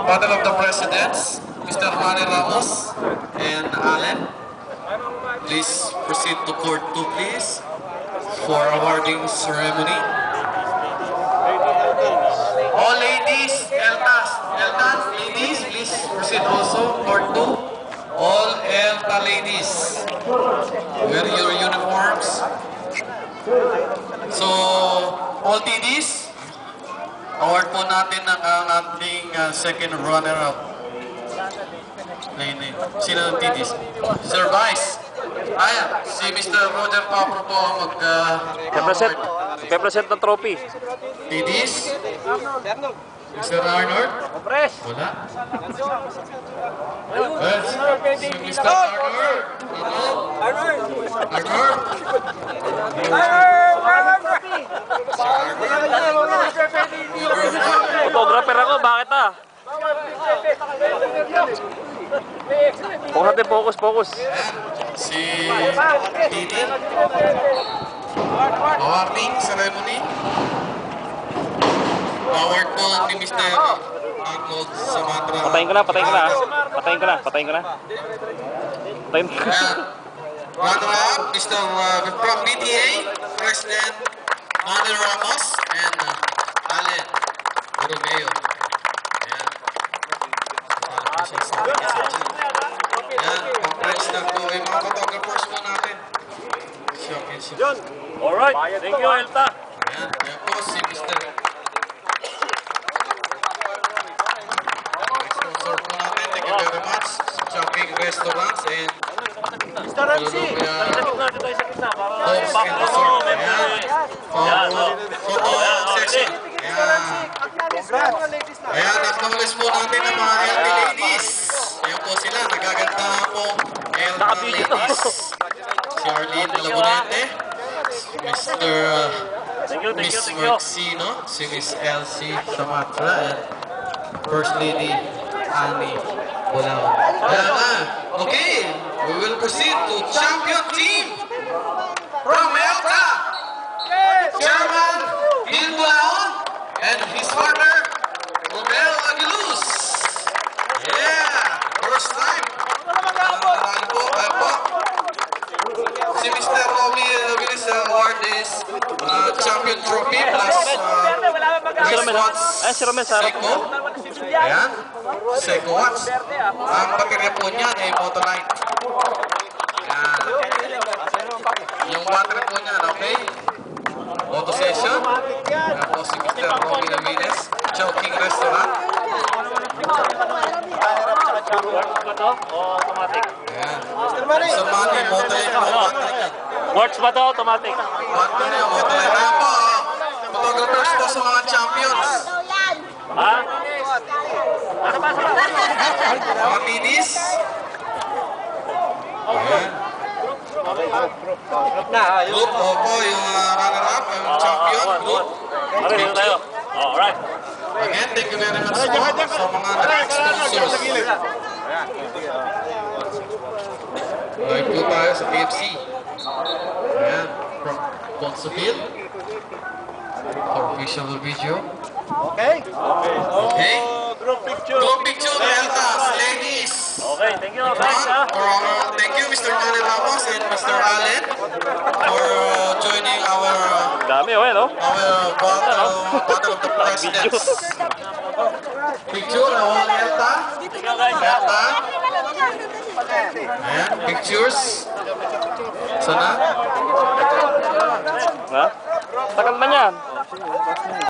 Battle of the Presidents, Mr. Manny Ramos and Allen. Please proceed to court 2, please, for awarding ceremony. All ladies, Eltas, ladies, please proceed also, court 2. All Elta ladies, wear your uniforms. So, all TDs, award po natin ang ating second runner-up. Sino ang TDs? Sir Vice. Ayan, si Mr. Roger Papro po ang Represent ng trophy. TDs. Mr. Arnold? Wala. Si Mr. Arnold? Arnold? Photographer ako, bakit ah? Huwag natin focus. Si Titi. Awarding ceremony. Award po ni Mr. Arnold Samatra. Patayin ko na. Runner-up, Mr. from BTA, President Manny Ramos and Allen Romeo. Ayan, conference na po. Yung mga photographers po natin. Alright, thank you, Elta. Ayan, yan po si Mr. Sponsor po natin. Thank you very much. Shopping Restaurants and Mr. MC. Homes and Resort. Ayan. Photo section. Ayan, acknowledge po natin ang mga healthy ladies. Ayan po sila, nagaganda po healthy ladies. Si Arlene Labonete, Miss Marcino, si Miss Elsie Samatra, and First Lady Annie Bulao. Ayan na. Okay, we will proceed to champion team from Elta. Chairman Bill Bulaon and his partner Romel Aguiluz. Yeah, first time. Si Mr. Romy Aguiluz award is champion trophy plus wristwatch Seiko. Ayan, Seiko watch. Ang baterya po niyan ay Motolite. Ayan. Yung battery po niyan, okay? Auto session. Ayan po si Mr. Romy Aguiluz, Choking Restaurant. Automatic. Ayan. Sa Manny, Motolite po battery. Works ba ito? Automatic. Battery niya, Motolite. Ayan po, photographers po sa mga champions. Ha? Mga TDs. Ayan. Group, opo, yung runner-up, yung champion, group. Dito tayo. Alright. Again, thank you very much po sa mga nag-sponsors. Live po tayo sa KFC. Ayan, from Bonsaville. For official video. Okay. Group picture, Eltas, ladies. Okay, thank you. Thanks, ha? Thank you, Mr. Manny Ramos and Mr. Allen, for joining our Dami, no? Battle of the Presidents. Picture, Elta. Elta. Ayan, pictures. Sana? Ha? Tagal na yan.